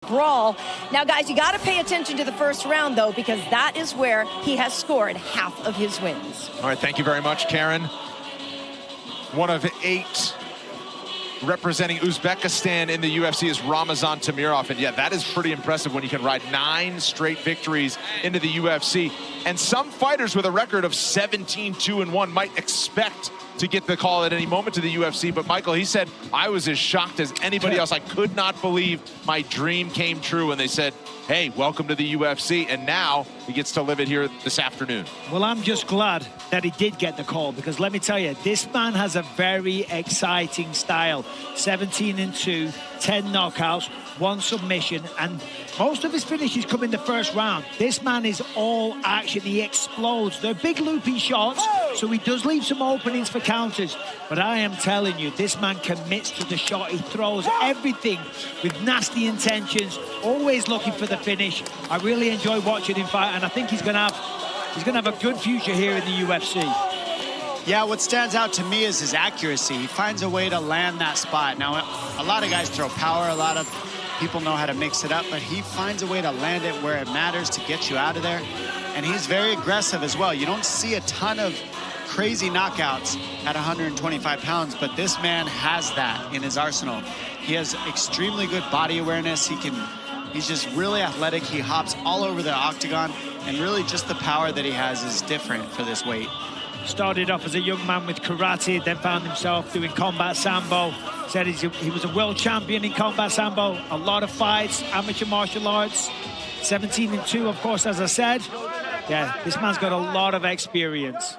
brawl. Now, guys, you got to pay attention to the first round, though, because that is where he has scored half of his wins. All right, thank you very much, Karen. One of 8 representing Uzbekistan in the UFC is Ramazan Temirov. And yeah, that is pretty impressive when you can ride 9 straight victories into the UFC. And some fighters with a record of 17-2-1 might expect to get the call at any moment to the UFC. But Michael, he said, I was as shocked as anybody else. I could not believe my dream came true when they said, hey, welcome to the UFC. And now he gets to live it here this afternoon. Well, I'm just glad that he did get the call, because let me tell you, this man has a very exciting style. 17-2, 10 knockouts, 1 submission, and most of his finishes come in the first round. This man is all action. He explodes. They're big looping shots, so he does leave some openings for counters. But I am telling you, this man commits to the shot. He throws everything with nasty intentions, always looking for the finish. I really enjoy watching him fight, and I think he's gonna have a good future here in the UFC. Yeah, what stands out to me is his accuracy. He finds a way to land that spot. Now, a lot of guys throw power, a lot of people know how to mix it up, but he finds a way to land it where it matters to get you out of there. And he's very aggressive as well. You don't see a ton of crazy knockouts at 125 pounds, but this man has that in his arsenal. He has extremely good body awareness. He's just really athletic. He hops all over the octagon, and really just the power that he has is different for this weight. Started off as a young man with karate, then found himself doing combat sambo. Said he was a world champion in combat sambo. A lot of fights, amateur martial arts. 17-2, of course, as I said. Yeah, this man's got a lot of experience.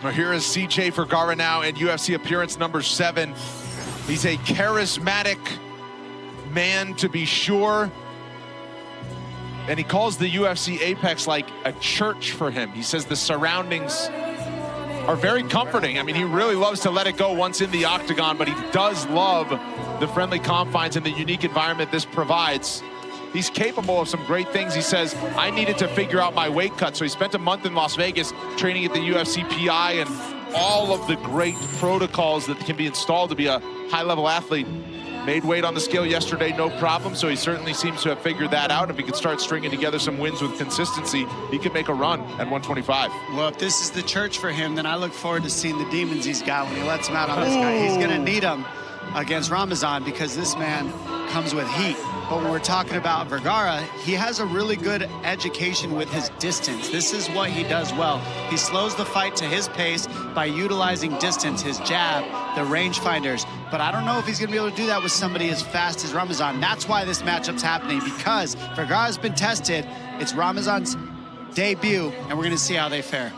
Well, here is CJ Vergara now in UFC appearance number 7. He's a charismatic man, to be sure. And he calls the UFC Apex like a church for him. He says the surroundings are very comforting. I mean, he really loves to let it go once in the octagon, but he does love the friendly confines and the unique environment this provides. He's capable of some great things. He says, I needed to figure out my weight cut. So he spent a month in Las Vegas training at the UFC PI and all of the great protocols that can be installed to be a high-level athlete. Made weight on the scale yesterday, no problem. So he certainly seems to have figured that out. If he could start stringing together some wins with consistency, he could make a run at 125. Well, if this is the church for him, then I look forward to seeing the demons he's got when he lets him out on this guy. He's going to need them against Ramazan, because this man comes with heat. But when we're talking about Vergara, he has a really good education with his distance. This is what he does well. He slows the fight to his pace by utilizing distance, his jab, the rangefinders. But I don't know if he's going to be able to do that with somebody as fast as Ramazan. That's why this matchup's happening, because Vergara's been tested. It's Ramazan's debut, and we're going to see how they fare.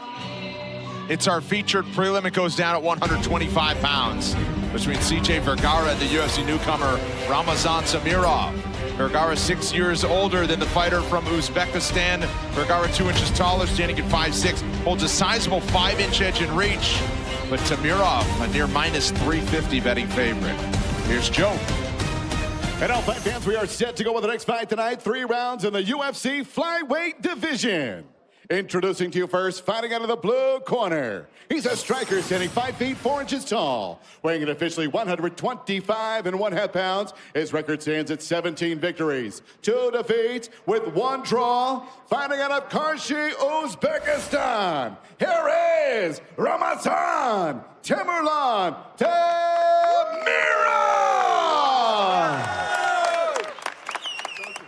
It's our featured prelim. It goes down at 125 pounds between CJ Vergara and the UFC newcomer Ramazan Temirov. Vergara 6 years older than the fighter from Uzbekistan. Vergara 2 inches taller, standing at 5'6", holds a sizable 5-inch edge in reach. But Temirov, a near minus 350 betting favorite. Here's Joe. And all fight fans, we are set to go with the next fight tonight. 3 rounds in the UFC flyweight division. Introducing to you first, fighting out of the blue corner. He's a striker standing 5 feet 4 inches tall, weighing in officially 125.5 pounds. His record stands at 17 victories, 2 defeats with 1 draw. Fighting out of Karshi, Uzbekistan. Here is Ramazan Temirov.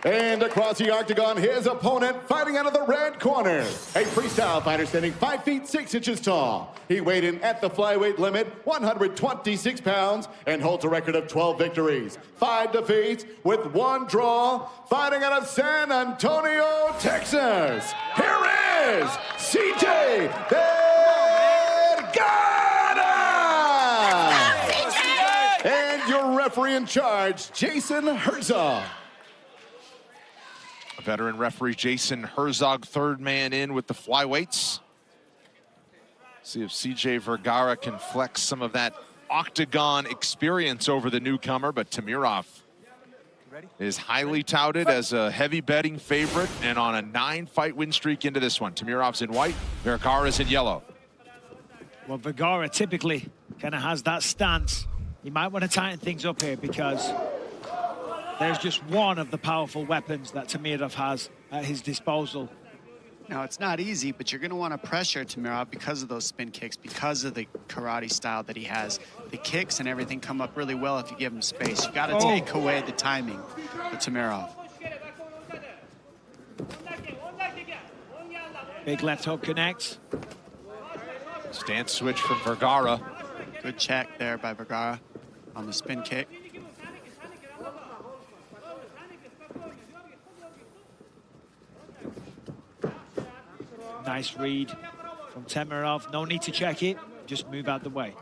And across the octagon, his opponent fighting out of the red corner. A freestyle fighter standing 5 feet 6 inches tall. He weighed in at the flyweight limit, 126 pounds, and holds a record of 12 victories, 5 defeats with 1 draw. Fighting out of San Antonio, Texas. Here is CJ Vergara! And your referee in charge, Jason Herzog. Veteran referee Jason Herzog, third man in with the flyweights. See if CJ Vergara can flex some of that octagon experience over the newcomer, but Temirov is highly touted as a heavy betting favorite and on a 9-fight win streak into this one. Temirov's in white, Vergara's in yellow. Well, Vergara typically kind of has that stance. You might want to tighten things up here because there's just one of the powerful weapons that Temirov has at his disposal. Now, it's not easy, but you're going to want to pressure Temirov because of those spin kicks, because of the karate style that he has. The kicks and everything come up really well if you give him space. You got to take away the timing of Temirov. Big left hook connects. Stance switch from Vergara. Good check there by Vergara on the spin kick. Nice read from Temirov. No need to check it. Just move out the way.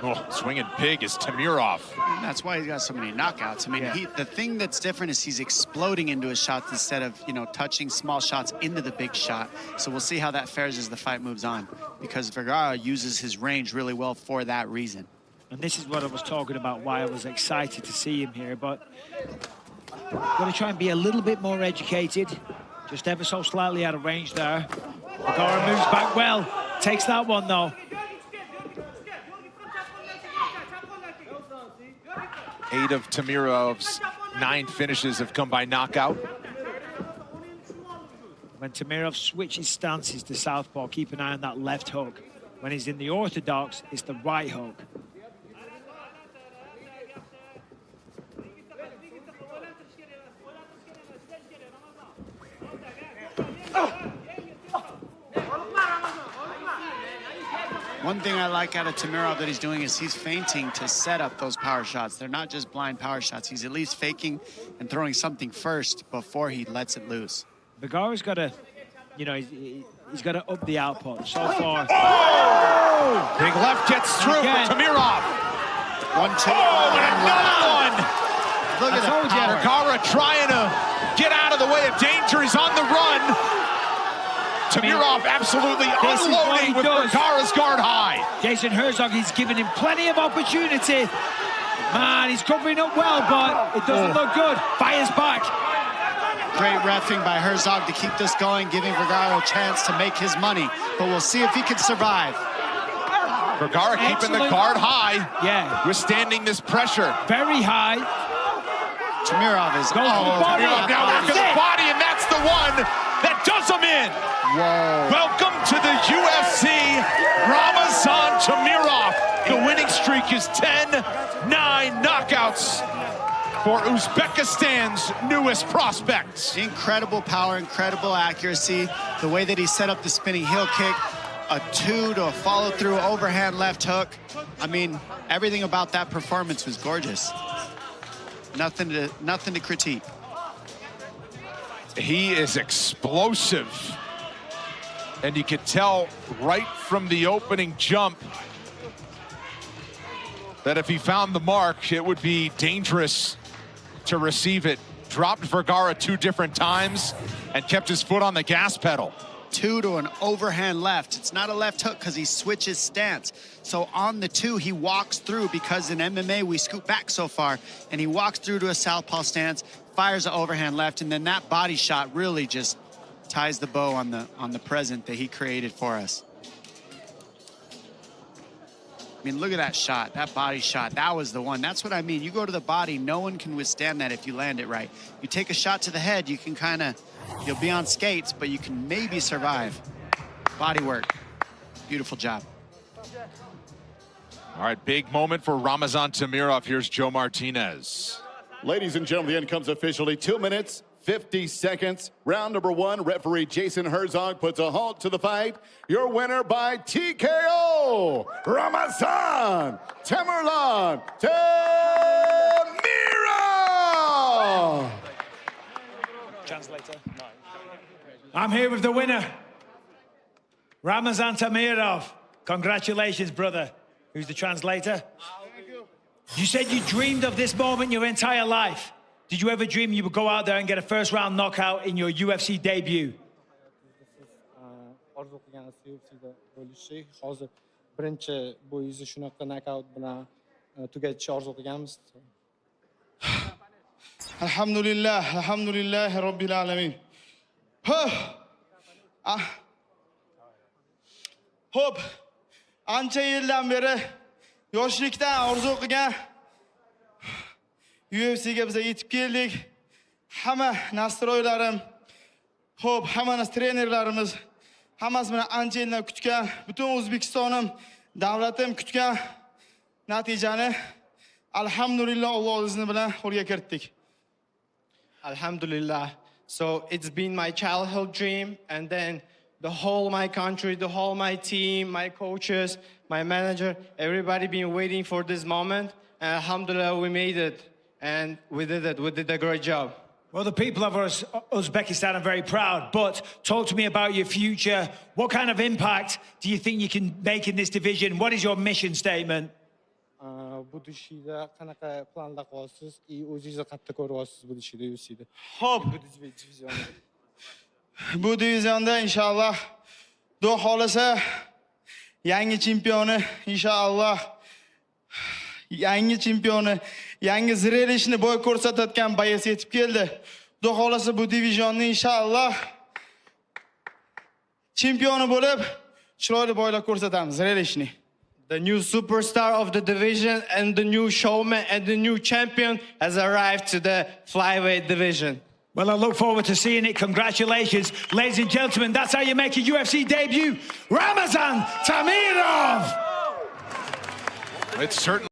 Oh, swinging big is Temirov. And that's why he's got so many knockouts. I mean, the thing that's different is he's exploding into his shots instead of, you know, touching small shots into the big shot. So we'll see how that fares as the fight moves on, because Vergara uses his range really well for that reason. And this is what I was talking about, why I was excited to see him here. But got to try and be a little bit more educated. Just ever so slightly out of range there. Vergara moves back well. Takes that one, though. 8 of Temirov's 9 finishes have come by knockout. When Temirov switches stances to southpaw, keep an eye on that left hook. When he's in the orthodox, it's the right hook. One thing I like out of Temirov that he's doing is he's feinting to set up those power shots. They're not just blind power shots. He's at least faking and throwing something first before he lets it loose. Vergara's got to, you know, he's got to up the output. So far. Oh! Big left gets through for Temirov. 1-2. Oh, and another one! Look at that. Vergara trying to get out of the way of danger. He's on the run. Temirov absolutely unloading with Vergara's guard high. Jason Herzog, he's given him plenty of opportunity. Man, he's covering up well, but it doesn't look good. Fires back. Great reffing by Herzog to keep this going, giving Vergara a chance to make his money. But we'll see if he can survive. Vergara keeping the guard high. Yeah. Withstanding this pressure. Very high. Temirov is Temirov now back to the body, and that's the one that does him in. Whoa. Welcome to the UFC, Ramazan Temirov. The winning streak is 10-9 knockouts for Uzbekistan's newest prospect. Incredible power, incredible accuracy. The way that he set up the spinning heel kick, a 2 to a follow-through overhand left hook. I mean, everything about that performance was gorgeous. Nothing to critique. He is explosive. And you could tell right from the opening jump that if he found the mark, it would be dangerous to receive it. Dropped Vergara 2 different times and kept his foot on the gas pedal. 2 to an overhand left. It's not a left hook because he switches stance. So on the 2, he walks through, because in MMA we scoot back so far, and he walks through to a southpaw stance, fires an overhand left, and then that body shot really just ties the bow on the present that he created for us. I mean, look at that shot, that body shot. That was the one. That's what I mean. You go to the body, no one can withstand that if you land it right. You take a shot to the head, you can kind of, you'll be on skates, but you can maybe survive. Body work. Beautiful job. All right, big moment for Ramazan Temirov. Here's Joe Martinez. Ladies and gentlemen, the end comes officially. 2 minutes, 50 seconds. Round number 1, referee Jason Herzog puts a halt to the fight. Your winner by TKO, Ramazan Temirov. Translator. I'm here with the winner, Ramazan Temirov. Congratulations, brother. Who's the translator? You said you dreamed of this moment your entire life. Did you ever dream you would go out there and get a first-round knockout in your UFC debut? birinchi bu yuzni shunaqa nokaut bilan tugatishni orzu qilganmiz. Alhamdulillah robbil alamin. Hop. Ancha yildan beri yoshlikdan orzu qilgan UFC'ga biz yetib keldik. Hamma nastroylarim, hop, hamma trenerlarimiz, hammasi bilan ancha yildan kutgan, butun O'zbekistonim, davlatim kutgan natijani alhamdulillah Alloh izni bilan qo'lga kiritdik. Alhamdulillah. So it's been my childhood dream, and then the whole my country, the whole my team, my coaches, my manager, everybody been waiting for this moment. And alhamdulillah, we made it, and we did it. We did a great job. Well, the people of Uzbekistan are very proud, but talk to me about your future. What kind of impact do you think you can make in this division? What is your mission statement? Будущийda qanaqa planlar qilyapsiz? O'zingizni qayerda ko'ryapsiz budishiyda UFC'da? Hop. Bu divizionda inshaalloh Xudo xolasa yangi chempioni inshaalloh yangi chempioni, yangi zrelishni bo'y ko'rsatayotgan boyasi yetib keldi. Xudo xolasa bu divizionni inshaalloh chempioni bo'lib, chiroyli boylar ko'rsatamiz zrelishni. The new superstar of the division and the new showman and the new champion has arrived to the flyweight division. Well, I look forward to seeing it. Congratulations. Ladies and gentlemen, that's how you make a UFC debut. Ramazan Temirov! It's certainly